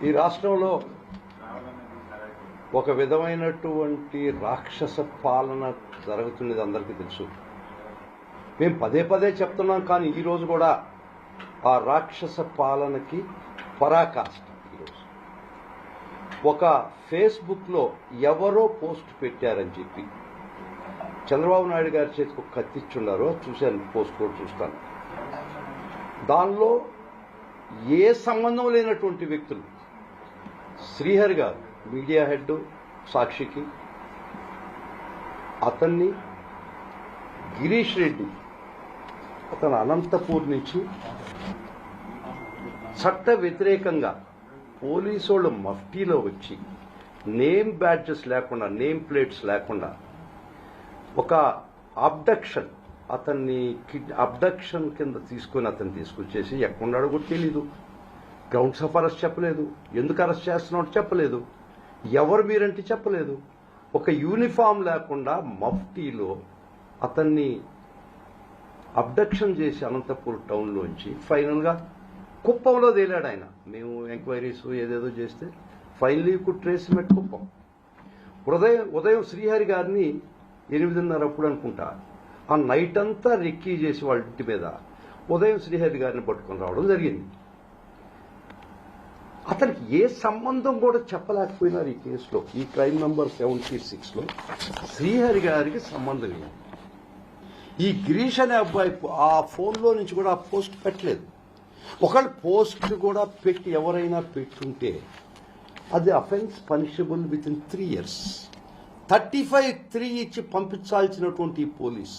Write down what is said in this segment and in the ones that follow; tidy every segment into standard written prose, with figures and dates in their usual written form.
ఈ రాష్ట్రంలో ఒక విధమైనటువంటి రాక్షస పాలన జరుగుతున్నది అందరికీ తెలుసు. మేము పదే పదే చెప్తున్నాం, కానీ ఈరోజు కూడా ఆ రాక్షస పాలనకి పరాకాష్ట. ఈరోజు ఒక ఫేస్బుక్లో ఎవరో పోస్ట్ పెట్టారని చెప్పి చంద్రబాబు నాయుడు గారి చేతికి ఒక కత్తిచ్చున్నారో చూశాను, పోస్ట్ కూడా చూస్తాను. దానిలో ఏ సంబంధం లేనటువంటి వ్యక్తులు, శ్రీహరి గారు మీడియా హెడ్ సాక్షికి, అతన్ని గిరీష్ రెడ్డి అతను అనంతపూర్ నుంచి చట్ట వ్యతిరేకంగా పోలీసు వాళ్ళు మఫ్టీలో వచ్చి నేమ్ బ్యాడ్జెస్ లేకుండా, నేమ్ ప్లేట్స్ లేకుండా ఒక అబ్డక్షన్, అతన్ని అబ్డక్షన్ కింద తీసుకుని అతన్ని తీసుకొచ్చేసి ఎక్కడున్నాడో కూడా తెలీదు. గ్రౌండ్స్ ఆఫ్ అరెస్ట్ చెప్పలేదు, ఎందుకు అరెస్ట్ చేస్తున్నాడో చెప్పలేదు, ఎవరు మీరంటే చెప్పలేదు. ఒక యూనిఫామ్ లేకుండా మఫ్టీలో అతన్ని అబ్డక్షన్ చేసి అనంతపూర్ టౌన్లోంచి ఫైనల్గా కుప్పంలో తేలాడు ఆయన. మేము ఎంక్వైరీస్ ఏదేదో చేస్తే ఫైనలీ కుడ్ ట్రేస్ మెట్ కుప్పం. ఉదయం శ్రీహరి గారిని 8:30 అప్పుడు అనుకుంటా ఆ నైట్ అంతా రెక్కీ చేసి వాళ్ళ ఇంటి మీద ఉదయం శ్రీహరి గారిని పట్టుకొని రావడం జరిగింది. అతనికి ఏ సంబంధం కూడా చెప్పలేకపోయినారు ఈ కేసులో. ఈ క్రైమ్ నంబర్ 76లో శ్రీహరి గారికి సంబంధం లేదు. ఈ గిరీష్ అనే అబ్బాయి ఆ ఫోన్లో నుంచి కూడా ఆ పోస్ట్ పెట్టలేదు. ఒకళ్ళు పోస్ట్ కూడా పెట్టి ఎవరైనా పెట్టుంటే అది offence punishable with in 3 years. 35 ఇచ్చి పంపించాల్సినటువంటి పోలీస్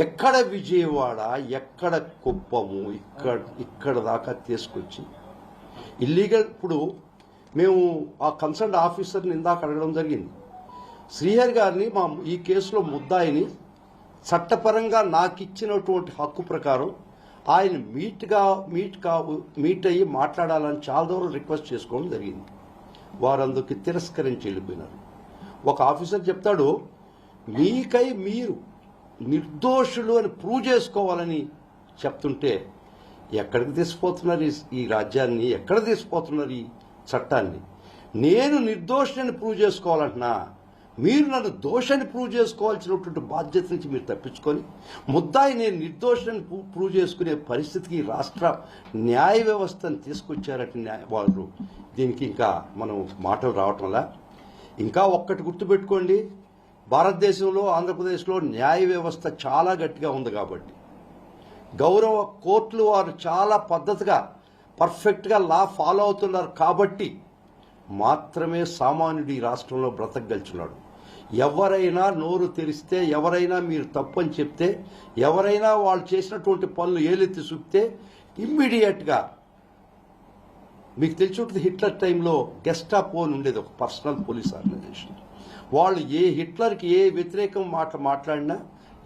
ఎక్కడ విజయవాడ, ఎక్కడ కుప్పము, ఇక్కడ దాకా తీసుకొచ్చి ఇల్లీగల్. ఇప్పుడు మేము ఆ కన్సర్న్ ఆఫీసర్ని ఇందాక అడగడం జరిగింది. శ్రీహరి గారిని ఈ కేసులో ముద్దాయిని చట్టపరంగా నాకు ఇచ్చినటువంటి హక్కు ప్రకారం ఆయన మీట్ అయ్యి మాట్లాడాలని చాలా దూరం రిక్వెస్ట్ చేసుకోవడం జరిగింది. వారందుకు తిరస్కరించి వెళ్ళిపోయినారు. ఒక ఆఫీసర్ చెప్తాడు, మీకై మీరు నిర్దోషులు అని ప్రూవ్ చేసుకోవాలని చెప్తుంటే ఎక్కడికి తీసుకుపోతున్నారు ఈ రాజ్యాన్ని, ఎక్కడ తీసుకుపోతున్నారు ఈ చట్టాన్ని? నేను నిర్దోషిని ప్రూవ్ చేసుకోవాలంటున్నా, మీరు నన్ను దోషాన్ని ప్రూవ్ చేసుకోవాల్సినటువంటి బాధ్యత నుంచి మీరు తప్పించుకొని ముద్దాయి నేను నిర్దోషాన్ని ప్రూవ్ చేసుకునే పరిస్థితికి రాష్ట్ర న్యాయ వ్యవస్థను తీసుకొచ్చారట వాళ్ళు. దీనికి ఇంకా మనం మాటలు రావటంలా. ఇంకా ఒక్కటి గుర్తుపెట్టుకోండి, భారతదేశంలో ఆంధ్రప్రదేశ్లో న్యాయ వ్యవస్థ చాలా గట్టిగా ఉంది కాబట్టి గౌరవ కోర్టులు వారు చాలా పద్ధతిగా పర్ఫెక్ట్గా లా ఫాలో అవుతున్నారు కాబట్టి మాత్రమే సామాన్యుడు ఈ రాష్ట్రంలో బ్రతకగలుచున్నాడు. ఎవరైనా నోరు తెరిస్తే, ఎవరైనా మీరు తప్పని చెప్తే, ఎవరైనా వాళ్ళు చేసినటువంటి పనులు ఏలెత్తి చూపితే ఇమ్మీడియట్గా మీకు తెలిసి ఉంటుంది, హిట్లర్ టైంలో గెస్టాపో అని ఉండేది, ఒక పర్సనల్ పోలీస్ ఆర్గనైజేషన్. వాళ్ళు హిట్లర్కి ఏ వ్యతిరేకం మాట్లాడినా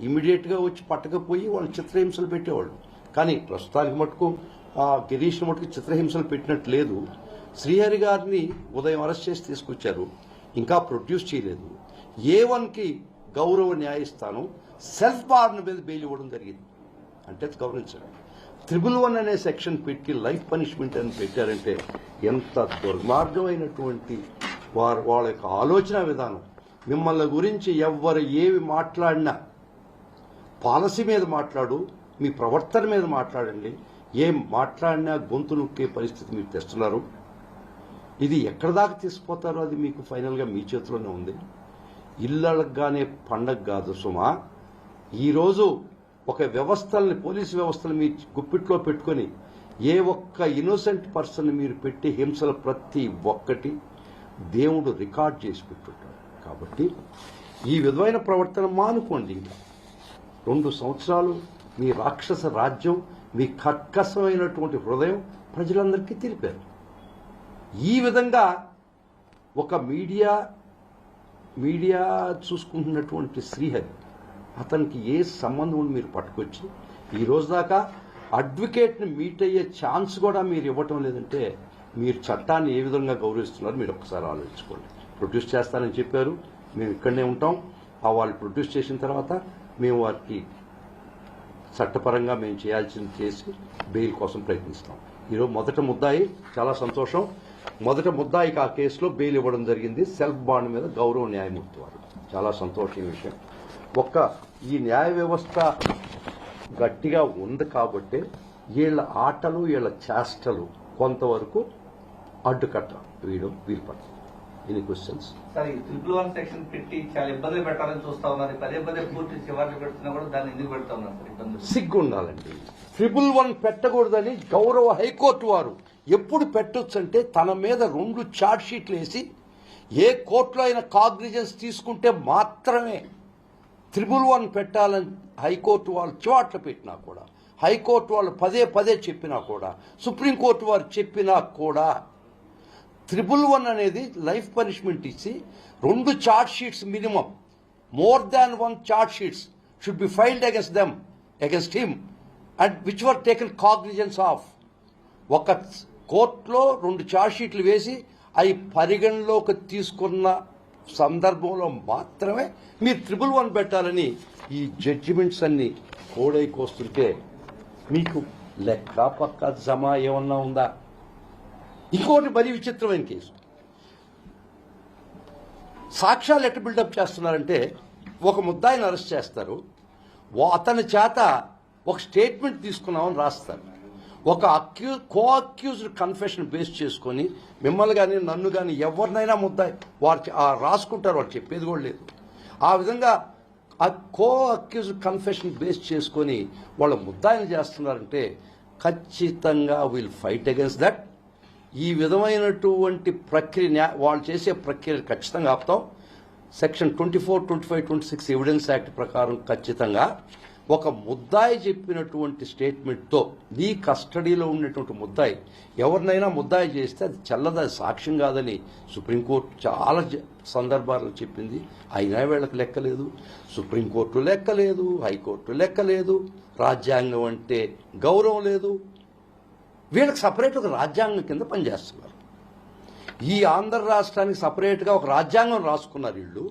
ఇమీడియట్గా వచ్చి పట్టకపోయి వాళ్ళు చిత్రహింసలు పెట్టేవాళ్ళు. కానీ ప్రస్తుతానికి మటుకు గిరీష్ మటుకు చిత్రహింసలు పెట్టినట్టు లేదు. శ్రీహరి గారిని ఉదయం అరెస్ట్ చేసి తీసుకొచ్చారు, ఇంకా ప్రొడ్యూస్ చేయలేదు. A1కి గౌరవ న్యాయస్థానం సెల్ఫ్ బార్న్ మీద బెయిల్ ఇవ్వడం జరిగింది. అంటే గౌరవించండి. 111 అనే సెక్షన్ పెట్టి లైఫ్ పనిష్మెంట్ అని పెట్టారంటే ఎంత దుర్మార్గమైనటువంటి వాళ్ళ యొక్క ఆలోచన విధానం. మిమ్మల్ని గురించి ఎవరు ఏవి మాట్లాడినా పాలసీ మీద మాట్లాడు, మీ ప్రవర్తన మీద మాట్లాడండి, ఏం మాట్లాడినా గొంతు నొక్కే పరిస్థితి మీరు తెస్తున్నారు. ఇది ఎక్కడ దాకా తీసుకుపోతారో అది మీకు ఫైనల్గా మీ చేతిలోనే ఉంది. ఇళ్ళగానే పండగ కాదు సుమా. ఈరోజు ఒక వ్యవస్థల్ని, పోలీసు వ్యవస్థలు మీ గుప్పిట్లో పెట్టుకొని ఏ ఒక్క ఇన్నోసెంట్ పర్సన్ మీరు పెట్టి హింసలు ప్రతి ఒక్కటి దేవుడు రికార్డ్ చేసి పెట్టుంటాడు. కాబట్టి ఈ విధమైన ప్రవర్తన మానుకోండి. ఇంకా 2 సంవత్సరాలు మీ రాక్షస రాజ్యం, మీ కర్కశమైనటువంటి హృదయం ప్రజలందరికీ తెలిపారు. ఈ విధంగా ఒక మీడియా చూసుకుంటున్నటువంటి శ్రీహరి, అతనికి ఏ సంబంధం మీరు పట్టుకొచ్చి ఈ రోజు దాకా అడ్వకేట్ని మీట్ అయ్యే ఛాన్స్ కూడా మీరు ఇవ్వటం లేదంటే మీరు చట్టాన్ని ఏ విధంగా గౌరవిస్తున్నారు మీరు ఒక్కసారి ఆలోచించుకోండి. ప్రొడ్యూస్ చేస్తానని చెప్పారు, మేము ఇక్కడనే ఉంటాం. వాళ్ళు ప్రొడ్యూస్ చేసిన తర్వాత మేము వారికి చట్టపరంగా మేము చేయాల్సింది చేసి బెయిల్ కోసం ప్రయత్నిస్తాం. ఈరోజు మొదట ముద్దాయి చాలా సంతోషం. మొదట ముద్దాయికి ఆ కేసులో బెయిల్ ఇవ్వడం జరిగింది, సెల్ఫ్ బాండ్ మీద గౌరవ న్యాయమూర్తి వారు. చాలా సంతోషమైన విషయం. ఈ న్యాయ వ్యవస్థ గట్టిగా ఉంది కాబట్టి వీళ్ళ ఆటలు వీళ్ళ చేష్టలు కొంతవరకు అడ్డుకట్ట వీళ్ళు పడుతుంది. Any questions? సార్, ఈ 111 సెక్షన్ పెట్టి చాలా ఇబ్బందులు పెట్టాలని చూస్తా ఉన్నారు. పదే పూర్తి చివరి పెడుతున్నా కూడా దాన్ని ఎందుకు పెడతా ఉన్నారు సార్? ఇబ్బందులు సిగ్గు ఉండాలండి. 111 పెట్టకూడదని గౌరవ హైకోర్టు వారు ఎప్పుడు పెట్టొచ్చంటే తన మీద 2 ఛార్జ్ షీట్లు వేసి ఏ కోర్టులో అయినా కాగ్నిజెన్స్ తీసుకుంటే మాత్రమే 111 పెట్టాలని హైకోర్టు వాళ్ళు చివాట్లు పెట్టినా కూడా, హైకోర్టు వాళ్ళు పదే చెప్పినా కూడా, సుప్రీంకోర్టు వారు చెప్పినా కూడా 111 అనేది లైఫ్ పనిష్మెంట్ ఇచ్చి 2 charge sheets minimum, more than 1 charge sheets should be filed against him and which were taken cognizance of. ఒక కోర్టులో 2 ఛార్జ్ షీట్లు వేసి అవి పరిగణలోకి తీసుకున్న సందర్భంలో మాత్రమే మీరు 111 పెట్టాలని ఈ జడ్జిమెంట్స్ అన్ని కోడైకొస్తుంటే మీకు లెక్క పక్క జమ ఏమన్నా ఉందా? ఇంకోటి మరీ విచిత్రమైన కేసు. సాక్ష్యాలు ఎట్లా బిల్డప్ చేస్తున్నారంటే, ఒక ముద్దాయిని అరెస్ట్ చేస్తారు, అతని చేత ఒక స్టేట్మెంట్ తీసుకున్నామని రాస్తారు. ఒక కో అక్యూజ్డ్ కన్ఫెషన్ బేస్ చేసుకొని మిమ్మల్ని కానీ నన్ను కానీ ఎవరినైనా ముద్దాయి వారు రాసుకుంటారు, వారు చెప్పేది కూడా లేదు. ఆ విధంగా ఆ కో అక్యూజ్డ్ కన్ఫెషన్ బేస్ చేసుకొని వాళ్ళ ముద్దాయిని చేస్తున్నారంటే ఖచ్చితంగా విల్ ఫైట్ అగేన్స్ట్ దట్. ఈ విధమైనటువంటి ప్రక్రియ వాళ్ళు చేసే ప్రక్రియ ఖచ్చితంగా ఆపుతాం. సెక్షన్ 24, 25, 26 ఎవిడెన్స్ యాక్ట్ ప్రకారం ఖచ్చితంగా ఒక ముద్దాయి చెప్పినటువంటి స్టేట్మెంట్తో నీ కస్టడీలో ఉన్నటువంటి ముద్దాయి ఎవరినైనా ముద్దాయి చేస్తే అది చెల్లదు, అది సాక్ష్యం కాదని సుప్రీంకోర్టు చాలా సందర్భాల్లో చెప్పింది. అయినా వీళ్ళకి లెక్కలేదు, సుప్రీంకోర్టు లెక్కలేదు, హైకోర్టు లెక్కలేదు, రాజ్యాంగం అంటే గౌరవం లేదు. వీళ్ళకి సపరేట్ ఒక రాజ్యాంగం కింద పనిచేస్తున్నారు. ఈ ఆంధ్ర రాష్ట్రానికి సపరేట్గా ఒక రాజ్యాంగం రాసుకున్నారు వీళ్ళు.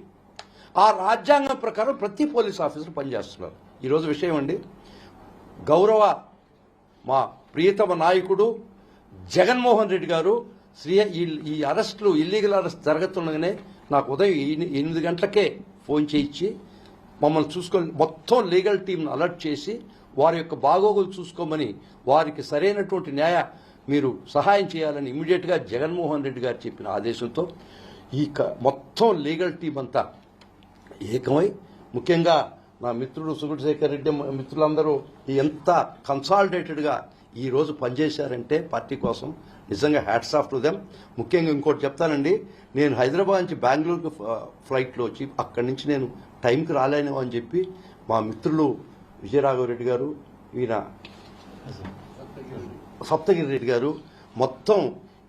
ఆ రాజ్యాంగం ప్రకారం ప్రతి పోలీస్ ఆఫీసర్ పనిచేస్తున్నారు. ఈరోజు విషయం అండి, గౌరవ మా ప్రియతమ నాయకుడు జగన్మోహన్ రెడ్డి గారు ఈ అరెస్టులు, ఇల్లీగల్ అరెస్ట్ జరుగుతుండగానే నాకు ఉదయం 8 గంటలకే ఫోన్ చేయించి మమ్మల్ని చూసుకొని మొత్తం లీగల్ టీంను అలర్ట్ చేసి వారి యొక్క బాగోగులు చూసుకోమని, వారికి సరైనటువంటి మీరు సహాయం చేయాలని ఇమ్మీడియట్గా జగన్మోహన్ రెడ్డి గారు చెప్పిన ఆదేశంతో ఈ మొత్తం లీగల్ టీం అంతా ఏకమై, ముఖ్యంగా నా మిత్రుడు సుగుణశేఖర్ రెడ్డి మిత్రులందరూ ఎంత కన్సాలిడేటెడ్గా ఈరోజు పనిచేశారంటే పార్టీ కోసం నిజంగా హ్యాట్స్ ఆఫ్ టు దెమ్. ముఖ్యంగా ఇంకోటి చెప్తానండి, నేను హైదరాబాద్ నుంచి బెంగళూరుకు ఫ్లైట్లో వచ్చి అక్కడి నుంచి నేను టైంకి రాలేను అని చెప్పి మా మిత్రులు విజయరాఘవరెడ్డి గారు, ఈయన సప్తగిరి రెడ్డి గారు మొత్తం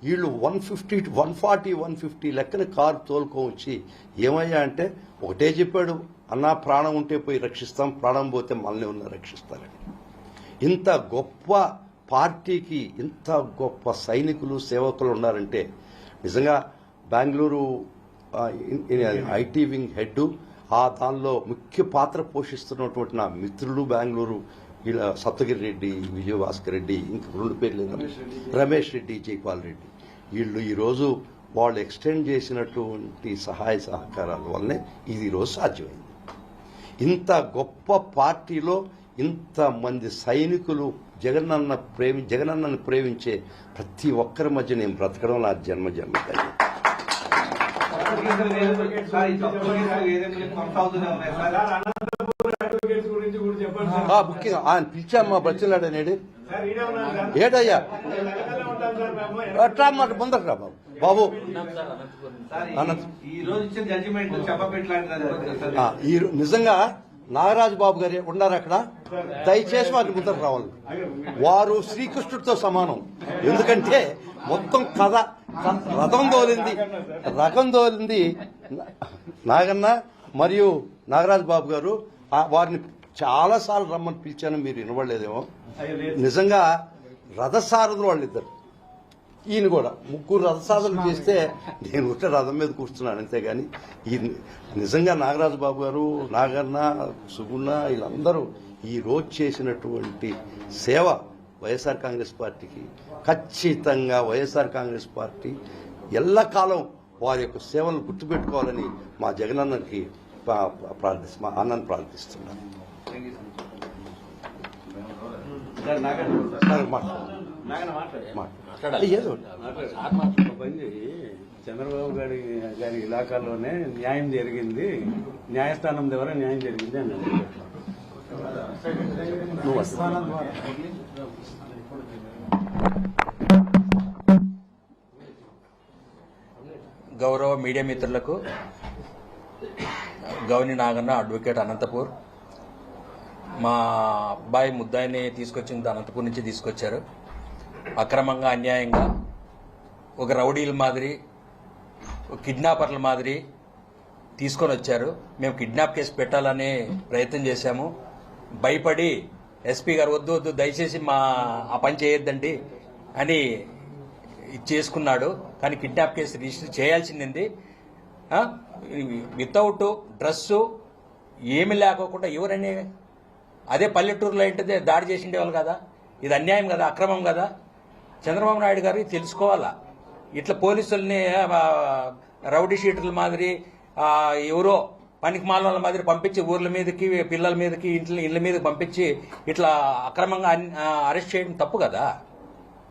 వీళ్ళు 140, 150 లెక్కన కారు తోలుకొని వచ్చి ఏమయ్యా అంటే ఒకటే చెప్పాడు, అన్నా ప్రాణం ఉంటే పోయి రక్షిస్తాం, ప్రాణం పోతే మనల్ని రక్షిస్తారని. ఇంత గొప్ప పార్టీకి ఇంత గొప్ప సైనికులు సేవకులు ఉన్నారంటే నిజంగా బెంగళూరు ఐటీ వింగ్ హెడ్, దానిలో ముఖ్య పాత్ర పోషిస్తున్నటువంటి నా మిత్రులు బెంగళూరు వీళ్ళ సప్తగిరి రెడ్డి, విజయభాస్కర్ రెడ్డి, ఇంక 2 పేర్లు రమేష్ రెడ్డి, జైపాల్ రెడ్డి, వీళ్ళు ఈరోజు వాళ్ళు ఎక్స్టెండ్ చేసినటువంటి సహాయ సహకారాల వల్లనే ఇది ఈరోజు సాధ్యమైంది. ఇంత గొప్ప పార్టీలో ఇంతమంది సైనికులు జగనన్నను ప్రేమించే ప్రతి ఒక్కరి మధ్య నేను బ్రతకడం నా జన్మ. ముఖ్యంగా ఆయన పిలిచాను, మా బ్రతిలాడనేది ఏటయ్యా అట్లా ముందర రా బాబు. నిజంగా నాగరాజు బాబు గారు ఉన్నారు అక్కడ, దయచేసి వారికి ముందర రావాలి. వారు శ్రీకృష్ణుడితో సమానం. ఎందుకంటే మొత్తం కథ రకం తోలింది నాగన్న మరియు నాగరాజు బాబు గారు. వారిని చాలాసార్లు రమ్మని పిలిచాను, మీరు వినబడలేదేమో. నిజంగా రథసారథులు వాళ్ళిద్దరు, ఈయన కూడా 3 రథసారథులు చేస్తే నేను ఉంటే రథం మీద కూర్చున్నాను అంతేగాని ఈ నిజంగా నాగరాజు బాబు గారు, నాగన్న, సుగుణ వీళ్ళందరూ ఈ రోజు చేసినటువంటి సేవ వైఎస్ఆర్ కాంగ్రెస్ పార్టీకి ఖచ్చితంగా వైఎస్ఆర్ కాంగ్రెస్ పార్టీ ఎల్లకాలం వారి యొక్క సేవలను గుర్తుపెట్టుకోవాలని మా జగనన్నకి మా అన్నను ప్రార్థిస్తున్నాను. ఏదో చంద్రబాబు గారి ఇలాకాలోనే న్యాయం జరిగింది, న్యాయస్థానం ద్వారా న్యాయం జరిగింది అని నువ్వు గౌరవ మీడియా మిత్రులకు గౌని నాగన్న, అడ్వకేట్ అనంతపూర్. మా అబ్బాయి ముద్దాయిని తీసుకొచ్చింది అనంతపూర్ నుంచి తీసుకొచ్చారు. అక్రమంగా అన్యాయంగా ఒక రౌడీల మాదిరి, కిడ్నాపర్ల మాదిరి తీసుకొని వచ్చారు. మేము కిడ్నాప్ కేసు పెట్టాలని ప్రయత్నం చేశాము. భయపడి ఎస్పీ గారు వద్దు వద్దు దయచేసి ఆ పని చేయొద్దండి అని చేసుకున్నాడు. కానీ కిడ్నాప్ కేసు రిజిస్టర్ చేయాల్సింది. వితౌట్ డ్రస్సు ఏమి లేకోకుండా ఎవరని అదే పల్లెటూరులో ఏంటిదే దాడి చేసిండేవాళ్ళు కదా. ఇది అన్యాయం కదా, అక్రమం కదా. చంద్రబాబు నాయుడు గారికి తెలుసుకోవాలా. ఇట్లా పోలీసుల్ని రౌడీ షీటర్ల మాదిరి ఎవరో పనికి మాల మాదిరి పంపించి ఊర్ల మీదకి, పిల్లల మీదకి, ఇళ్ళ మీదకి పంపించి ఇట్లా అక్రమంగా అరెస్ట్ చేయడం తప్పు కదా.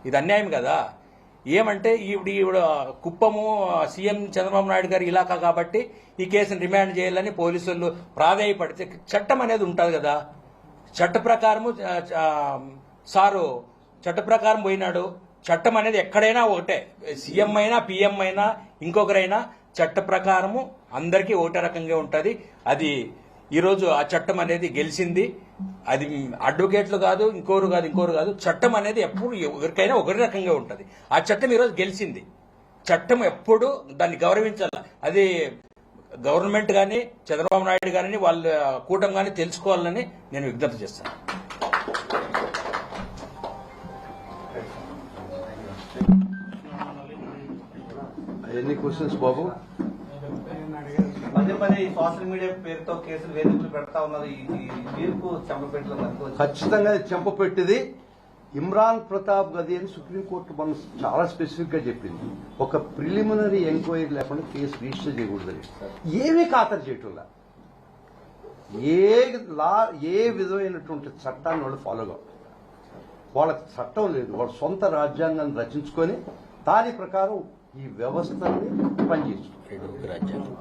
ఇది అన్యాయం కదా. ఏమంటే ఈవిడ కుప్పము సీఎం చంద్రబాబు నాయుడు గారి ఇలాకా కాబట్టి ఈ కేసును రిమాండ్ చేయాలని పోలీసులు ప్రాధాయపడితే చట్టం అనేది ఉంటుంది కదా. చట్ట ప్రకారము సారు చట్ట ప్రకారం పోయినాడు. చట్టం అనేది ఎక్కడైనా ఒకటే, సీఎం అయినా పిఎం అయినా ఇంకొకరైనా చట్ట ప్రకారము అందరికీ ఒకటే రకంగా ఉంటుంది. అది ఈరోజు ఆ చట్టం అనేది గెలిచింది. అది అడ్వకేట్లు కాదు, ఇంకోరు కాదు. చట్టం అనేది ఎప్పుడు ఎవరికైనా ఒకరి రకంగా ఉంటుంది. ఆ చట్టం ఈరోజు గెలిచింది. చట్టం ఎప్పుడు దాన్ని గౌరవించాలి. అది గవర్నమెంట్ కానీ చంద్రబాబు నాయుడు కానీ వాళ్ళ కూటమి కానీ తెలుసుకోవాలని నేను విజ్ఞప్తి చేస్తాను. ఎన్ని క్వశ్చన్స్ బాబు? పదే సోషల్ మీడియా పేరుతో కేసులు వేధింపులు పెడతా ఉన్నది. ఈ తీర్పు చెంపపెట్టలేదు. ఖచ్చితంగా చెంపపెట్టింది ఇమ్రాన్ ప్రతాప్ గది అని సుప్రీంకోర్టు మనం చాలా స్పెసిఫిక్ గా చెప్పింది. ఒక ప్రిలిమినరీ ఎంక్వైరీ లేకుండా కేసు రిజిస్టర్ చేయకూడదని. ఏమీ ఖాతరు చేయటంలా. ఏ విధమైనటువంటి చట్టాన్ని వాళ్ళు ఫాలో కావాలి. వాళ్ళకి చట్టం లేదు. వాళ్ళ సొంత రాజ్యాంగాన్ని రచించుకొని దాని ప్రకారం ఈ వ్యవస్థని పనిచేస్తుంది. రాజ్యాంగం